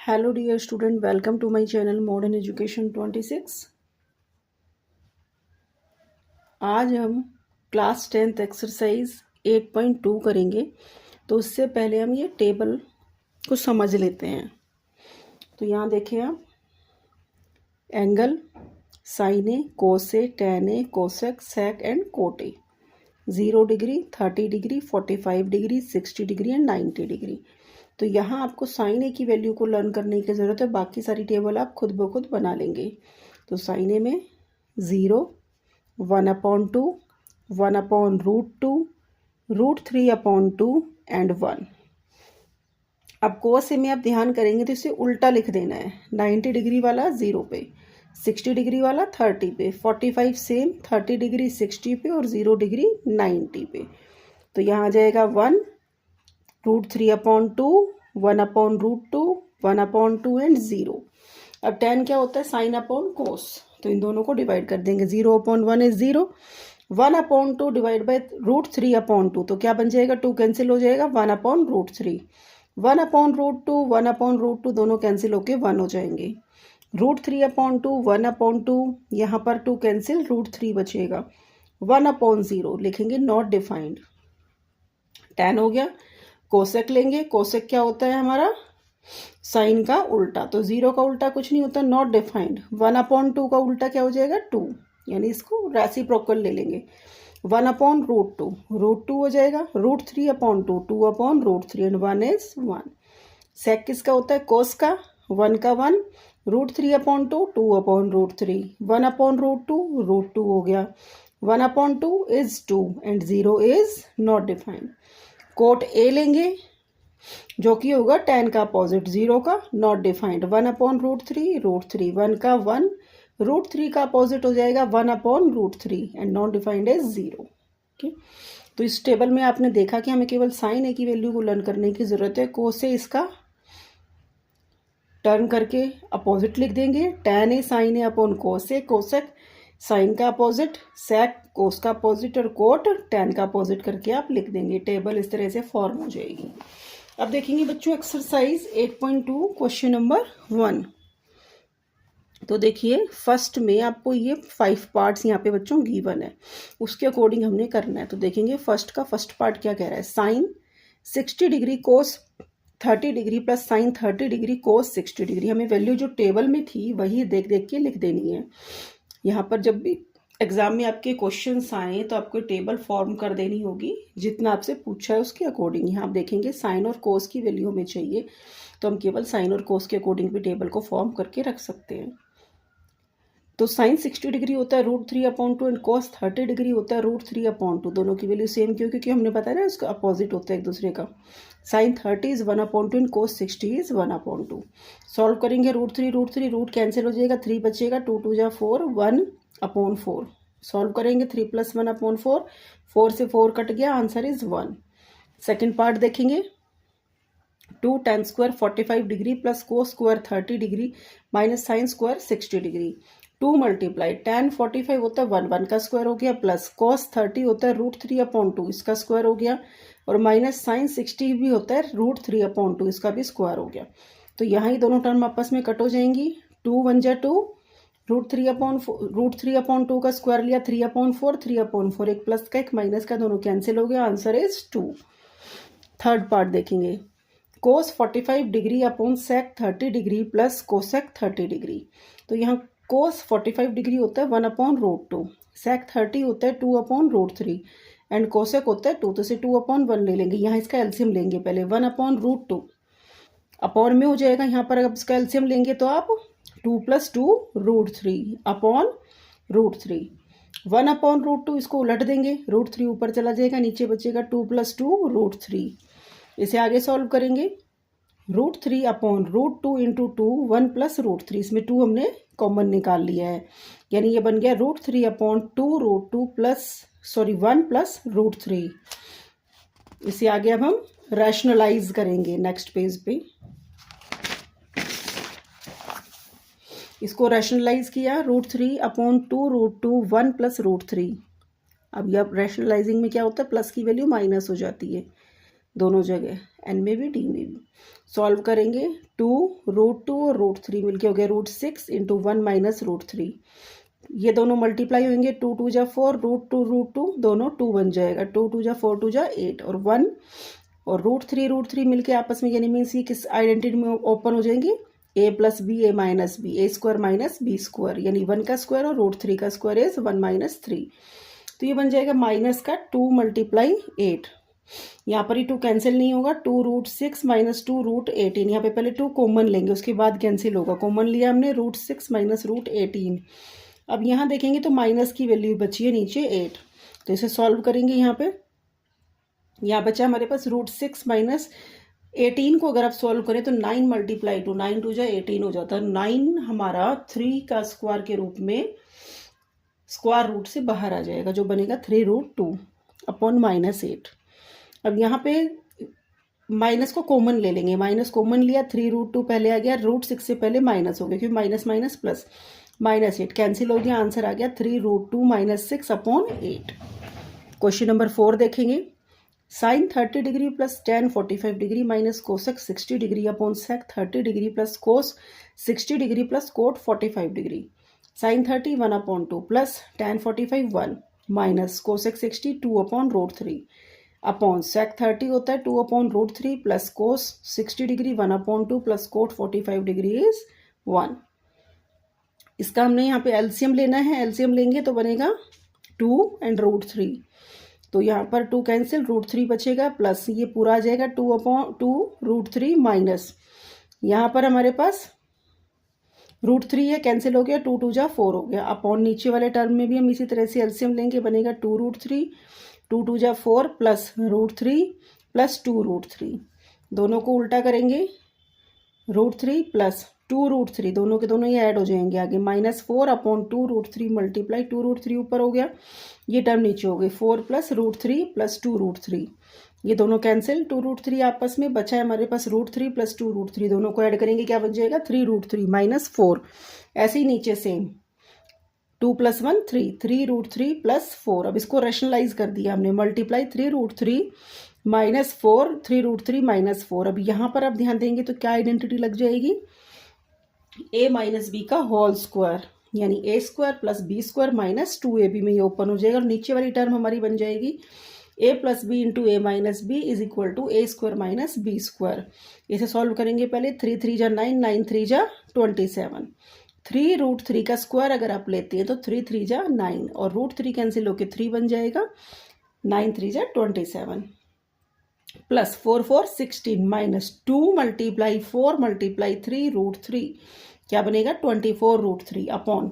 Hello dear student, welcome to my channel Modern Education 26। आज हम class 10th exercise 8.2 करेंगे। तो उससे पहले हम ये टेबल को समझ लेते हैं। तो यहाँ देखें आप, angle, sine A, cos A, tan A, cosec, sec and cot A, 0 degree, 30 degree, 45 degree, 60 degree and 90 degree. तो यहाँ आपको साइन ए की वैल्यू को लर्न करने की ज़रूरत है, बाकी सारी टेबल आप खुद ब खुद बना लेंगे। तो साइन ए में 0, 1/2, 1/√2, √3/2 एंड 1। अब कोस ए में आप ध्यान करेंगे तो इसे उल्टा लिख देना है। 90 डिग्री वाला 0 पे, 60 डिग्री वाला 30 पे, 45 सेम, 30 डिग्री 60 पे और 0 डिग्री 90 पे। तो यहाँ आ जाएगा 1, √3/2, 1/√2, 1/2 एंड 0। अब tan क्या होता है? साइन अपॉन कोस। तो इन दोनों को डिवाइड कर देंगे। 0/1 इज 0, 1/2 डिवाइड बाई √3/2। तो क्या बन जाएगा? 2 कैंसिल हो जाएगा, 1/√3। 1/√2, 1/√2 दोनों कैंसिल होके 1 हो जाएंगे। √3/2, 1/2, यहाँ पर 2 कैंसिल, √3 बचेगा। 1/0 लिखेंगे, नॉट डिफाइंड। tan हो गया। कोसेक लेंगे। कोसेक क्या होता है हमारा? साइन का उल्टा। तो 0 का उल्टा कुछ नहीं होता, नॉट डिफाइंड। 1/2 का उल्टा क्या हो जाएगा? 2, यानी इसको रेसिप्रोकल ले लेंगे। 1/√2, √2 हो जाएगा। √3/2, 2/√3 एंड 1 इज 1। सेक किसका होता है? कोस का। 1 का 1, √3/2, 2/√3, 1/√2, √2 हो गया। 1/2 is 2 and 0 is not defined. Cot A लेंगे जो कि होगा tan का अपोजिट, 0 का, नॉट डिफाइंड। 1/√3, √3, 1 का 1, √3 का अपोजिट हो जाएगा 1/√3 and not defined is 0। Okay, तो इस टेबल में आपने देखा कि हमें केवल साइन ए की वैल्यू को लर्न करने की जरूरत है। कोस से इसका टर्न करके अपोजिट लिख देंगे। tan ए साइन ए अपॉन कोस ए, कोसेक साइन का अपोजिट, सेक कोस का अपोजिट और कोट tan का अपोजिट करके आप लिख देंगे। टेबल इस तरह से फॉर्म हो जाएगी। अब देखेंगे बच्चों एक्सरसाइज 8.2 क्वेश्चन नंबर 1। तो देखिए फर्स्ट में आपको ये 5 पार्ट्स यहाँ पे बच्चों गिवन है, उसके अकॉर्डिंग हमने करना है। तो देखेंगे फर्स्ट का फर्स्ट पार्ट क्या कह रहा है। Sine 60 degree cos 30 degree plus sine 30 degree cos 60 degree. हमें वैल्यू जो टेबल में थी वही देख देख के लिख देनी है। यहाँ पर जब भी एग्जाम में आपके क्वेश्चंस आए तो आपको टेबल फॉर्म कर देनी होगी, जितना आपसे पूछा है उसके अकॉर्डिंग। यहाँ आप देखेंगे साइन और कोस की वैल्यू हमें चाहिए, तो हम केवल साइन और कोस के अकॉर्डिंग भी टेबल को फॉर्म करके रख सकते हैं। तो साइन 60 डिग्री होता है √3/2 एंड कोस 30 डिग्री होता है √3/2। दोनों की वैल्यू सेम क्यों? क्योंकि हमने बताया ना उसका अपोजिट होता है एक दूसरे का। Sine 30 is 1/2 and cos 60 is 1/2। Solve करेंगे। √3 रूट कैंसिल हो जाएगा, 3 बचेगा, 2 2 जा 4, 1/4। सॉल्व करेंगे। 3 + 1/4, 4 से 4 कट गया, आंसर इज 1। सेकेंड पार्ट देखेंगे। 2 tan square 45 degree plus cos square 30 degree minus sine square 60 degree. 2 multiply tan 45 होता है 1 का स्क्वायर हो गया, प्लस cos 30 होता है √3/2 इसका स्क्वायर हो गया, और माइनस साइन 60 भी होता है √3/2 इसका भी स्क्वायर हो गया। तो यहाँ ही दोनों टर्म आपस में कट हो जाएंगी। 2 1 जा 2, √3/2 का स्क्वायर लिया 3/4, 3/4, एक प्लस का एक माइनस का, दोनों कैंसिल हो गया, आंसर इज 2। थर्ड पार्ट देखेंगे। Cos 45 degree upon sec 30 degree plus cosec 30 degree. तो यहाँ कोस 45 डिग्री होता है 1/√2, सेक 30 होता है 2/√3 एंड कोसेक होता है 2, तो से 2/1 ले लेंगे। यहाँ इसका एलसीएम लेंगे पहले। 1/√2 अपॉन में हो जाएगा। यहाँ पर अगर इसका एलसीएम लेंगे तो आप 2 + 2 √3 अपॉन √3। 1/√2 इसको उलट देंगे, √3 ऊपर चला जाएगा, नीचे बचेगा 2 + 2 √3। इसे आगे सॉल्व करेंगे। √3/√2 इंटू 2, 1 + √3, इसमें 2 हमने कॉमन निकाल लिया है, यानी ये बन गया √3/2 √2 प्लस 1 + √3। इसे आगे अब हम रैशनलाइज करेंगे नेक्स्ट पेज पे। इसको रैशनलाइज किया, √3/2 √2 1 + √3। अब यह रैशनलाइजिंग में क्या होता है? प्लस की वैल्यू माइनस हो जाती है, दोनों जगह, एन में भी डी में भी। सॉल्व करेंगे 2√2 और √3 मिलके हो गया √6 इंटू 1 माइनस √3। ये दोनों मल्टीप्लाई होंगे, 2 2 जा 4, √2 दोनों 2 बन जाएगा, 2 2 जा 4 2 जा 8 और 1 और √3 मिलके आपस में यानी मीन्स ये किस आइडेंटिटी में ओपन हो जाएंगे, a plus B A minus B, A square minus B square, यानी 1 का स्क्वायर और √3 का स्क्वायर इज 1 माइनस 3। तो ये बन जाएगा माइनस का 2 मल्टीप्लाई 8। यहाँ पर ही 2 कैंसिल नहीं होगा, 2√6 माइनस 2√18, यहाँ पे पहले 2 कॉमन लेंगे उसके बाद कैंसिल होगा। कॉमन लिया हमने √6 माइनस √18। अब यहाँ देखेंगे तो माइनस की वैल्यू बची है नीचे 8, तो इसे सॉल्व करेंगे। यहाँ बचा हमारे पास √6 माइनस 18 को अगर आप सॉल्व करें तो 9 मल्टीप्लाई 2, 9 2 जा 18 हो जाता है। 9 हमारा 3 का स्क्वायर के रूप में स्क्वायर रूट से बाहर आ जाएगा, जो बनेगा 3√2 अपॉन माइनस 8। अब यहाँ पे माइनस को कॉमन ले लेंगे, माइनस कॉमन लिया, 3√2 पहले आ गया, √6 से पहले माइनस हो गया क्योंकि minus minus plus, minus 8 cancel हो गया, आंसर आ गया 3√2 माइनस 6 अपॉन 8। क्वेश्चन नंबर 4 देखेंगे। Sine 30 degree plus tan 45 degree minus cosec 60 degree upon sec 30 degree plus cos 60 degree plus cot 45 degree. Sine 30 1/2 plus tan 45 1 minus cosec 60 2 upon √3 upon sec 30 होता है 2 upon √3 plus cos 60 degree 1/2 plus cot 45 degree is 1। इसका हमने यहाँ पे LCM लेना है, LCM लेंगे तो बनेगा 2 एंड √3, तो यहाँ पर 2 कैंसिल, √3 बचेगा प्लस ये पूरा आ जाएगा 2/2 √3 माइनस यहाँ पर हमारे पास √3 है, कैंसिल हो गया, 2 2 जा 4 हो गया, अपॉन नीचे वाले टर्म में भी हम इसी तरह से एलसीएम लेंगे, बनेगा 2√3, 2 2 जा 4 प्लस √3 प्लस 2√3, दोनों को उल्टा करेंगे, √3 प्लस 2√3 दोनों के दोनों ये ऐड हो जाएंगे आगे, -4 अपॉन 2√3 मल्टीप्लाई 2√3 ऊपर हो गया, ये टर्म नीचे हो गई, 4 प्लस √3 प्लस 2√3, ये दोनों कैंसिल, 2√3 आपस में बचा है हमारे पास √3 प्लस 2√3, दोनों को ऐड करेंगे क्या बन जाएगा 3√3 -4। ऐसे ही नीचे सेम 2 + 1 3, 3√3 प्लस 4। अब इसको रेशनलाइज कर दिया हमने, मल्टीप्लाई 3√3 -4, 3√3 -4। अब यहाँ पर आप ध्यान देंगे तो क्या आइडेंटिटी लग जाएगी, a माइनस बी का होल स्क्वायर, यानी a square plus B square minus 2ab में ये ओपन हो जाएगा और नीचे वाली टर्म हमारी बन जाएगी a plus B into A minus B is equal to A square minus B square. इसे सॉल्व करेंगे पहले, 3 3 जा 9, 9 3 जा 27, 3√3 का स्क्वायर अगर आप लेते हैं तो 3 3 जा 9 और √3 कैंसिल होकर 3 बन जाएगा, 9 3 जा 27 प्लस 4 4 16 माइनस 2 मल्टीप्लाई 4 मल्टीप्लाई 3√3 क्या बनेगा 24√3 अपॉन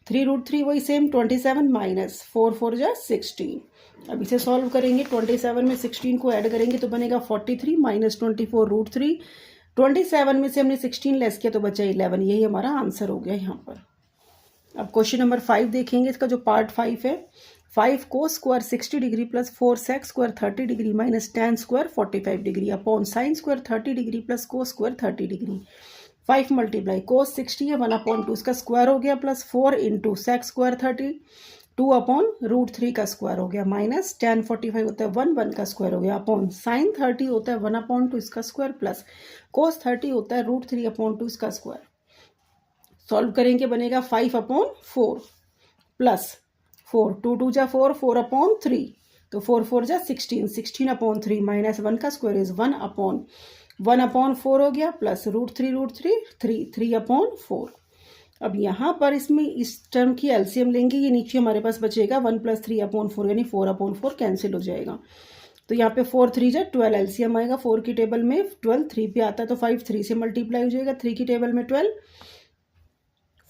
3√3 वही सेम 27 माइनस 4 4 जा 16। अब इसे सॉल्व करेंगे, 27 में 16 को ऐड करेंगे तो बनेगा 43 माइनस 24√3, 27 में से हमने 16 लेस किया तो बचा 11, यही हमारा आंसर हो गया यहाँ पर। अब क्वेश्चन नंबर 5 देखेंगे, इसका जो पार्ट 5 है, 5 cos square 60 degree plus 4 sec square 30 degree minus tan square 45 degree upon sine square 30 degree plus cos square 30 degree. 5 multiply cos 60 है 1/2 इसका स्क्वायर हो गया plus 4 into sec square 30 2 upon √3 का स्क्वायर हो गया माइनस टेन 45 होता है 1 1 का स्क्वायर हो गया अपॉन साइन 30 होता है 1/2 इसका स्क्वायर प्लस कोस 30 होता है √3/2 इसका स्क्वायर। सॉल्व करेंगे बनेगा 5/4 प्लस 4, 2 2 जा 4, 4/3 तो 4 4 जा 16, 16/3 माइनस 1 का स्क्वायर इज 1/4 हो गया प्लस √3 3/4। अब यहाँ पर इसमें इस टर्म की एलसीएम लेंगे, ये नीचे हमारे पास बचेगा 1 + 3/4 यानी 4/4 कैंसिल हो जाएगा, तो यहाँ पे 4 3 जा 12 एलसीएम आएगा, 4 की टेबल में 12 3 पे आता है तो 5 3 से मल्टीप्लाई हो जाएगा, 3 की टेबल में 12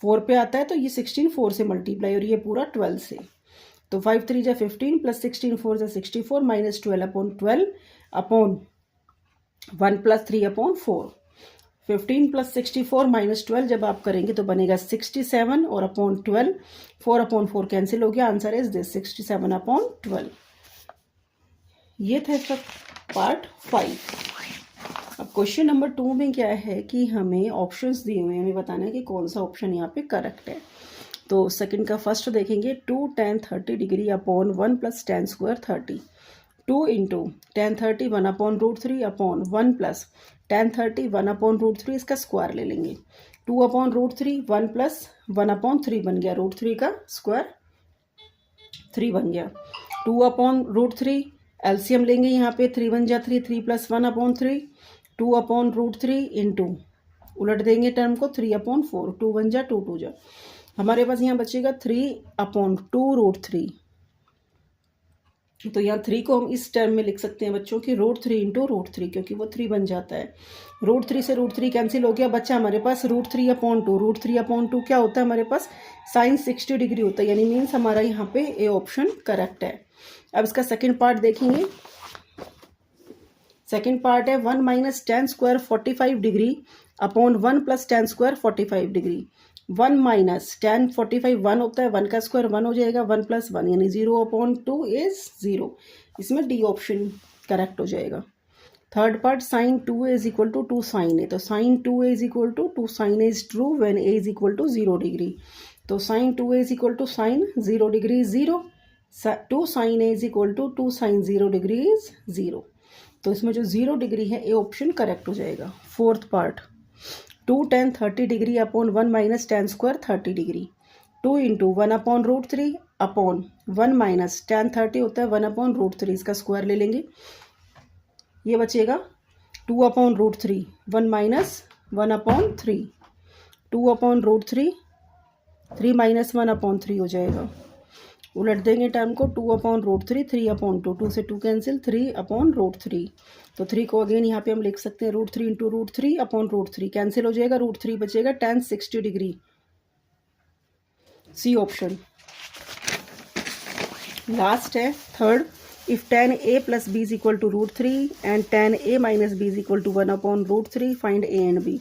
4 पे आता है तो ये 16 4 से मल्टीप्लाई और ये पूरा 12 से, तो 5 3 जा 15 प्लस 16 4 जा 64 माइनस 12/12 अपॉन 1 + 3/4, 15 + 64 माइनस 12 जब आप करेंगे तो बनेगा 67 और अपॉन 12, 4/4 कैंसिल हो गया, आंसर इज दिस 67/12। ये था इसका पार्ट 5। अब क्वेश्चन नंबर 2 में क्या है कि हमें ऑप्शंस दिए हुए हैं, हमें बताना है कि कौन सा ऑप्शन यहाँ पे करेक्ट है। तो सेकंड का फर्स्ट देखेंगे, 2 tan 30 degree upon 1 + tan square 30। 2 into ten 30 1/√3 upon 1 plus ten 30 1/√3 इसका स्क्वायर ले लेंगे। 2/√3 1 प्लस 1/3 बन गया, √3 का स्क्वायर 3 बन गया। 2/√3 एलसीएम लेंगे यहाँ पे, 3 1 जा 3, 3 प्लस 1/3 2/√3 इंटू उलट देंगे टर्म को 3/4, 2 1 जा 2 2 जा, हमारे पास यहाँ बचेगा 3/2√3। तो यहाँ 3 को हम इस टर्म में लिख सकते हैं बच्चों की √3 इंटू √3, क्योंकि वो 3 बन जाता है। √3 से √3 कैंसिल हो गया, बच्चा हमारे पास √3/2। √3/2 क्या होता है हमारे पास, साइन 60 डिग्री होता है, यानी मीन्स हमारा यहाँ पे ए ऑप्शन करेक्ट है। अब इसका सेकेंड पार्ट देखेंगे। सेकेंड पार्ट है 1 minus tan square 45 degree upon 1 plus ten square 45 degree. 1 minus ten 45 1 होता है, 1 का स्क्वायर 1 हो जाएगा, 1 प्लस 1 यानी 0/2 इज 0। इसमें डी ऑप्शन करेक्ट हो जाएगा। Third part sine 2a is equal to 2 sine A, तो sine 2a is equal to 2 sine A is true when a is equal to 0 degree. तो sine 2a is equal to sine 0 degree is 0, 2 sine a is equal to 2 sine 0 degree is 0। तो इसमें जो 0 degree है A option correct हो जाएगा। Fourth part 2 tan 30 degree upon 1 minus tan square 30 degree. 2 into 1/√3 upon 1 minus ten 30 होता है 1/√3, इसका square ले लेंगे, ये बचेगा 2/√3, 1 माइनस 1/3, 2/√3, 3 माइनस 1/3 हो जाएगा। उलट देंगे टर्म को, 2/√3, 3/2, 2 से 2 कैंसिल, 3/√3। तो 3 को अगेन यहाँ पे हम लिख सकते हैं √3 इंटू √3/√3 कैंसिल हो जाएगा, √3 बचेगा tan 60 degree, C option. Last है third, if tan a plus b is equal to √3 and tan a minus b is equal to 1/√3 find a and b।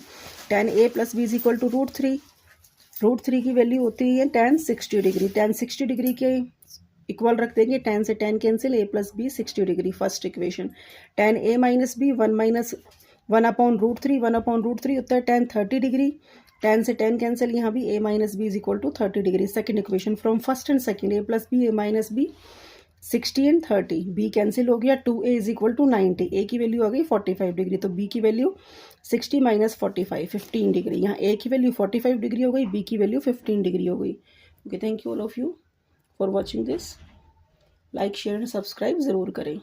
tan a plus b is equal to √3 की value होती है tan 60 degree, tan 60 degree के equal रख देंगे, tan से tan cancel, a plus b 60 degree, first equation. tan a minus b 1 minus 1/√3, 1/√3 होता है tan 30 degree, tan से tan कैंसिल, यहाँ भी a minus b is equal to 30 degree, second equation from first and second, a plus b a minus b 60 and 30, b cancel हो गया, 2a is equal to 90, a की value आ गई 45 degree, तो b की value 60 minus 45 15 degree, यहाँ a की value 45 degree हो गई, b की वैल्यू 15 डिग्री हो गई। Okay, thank you all of you for watching this. Like share and subscribe ज़रूर करें।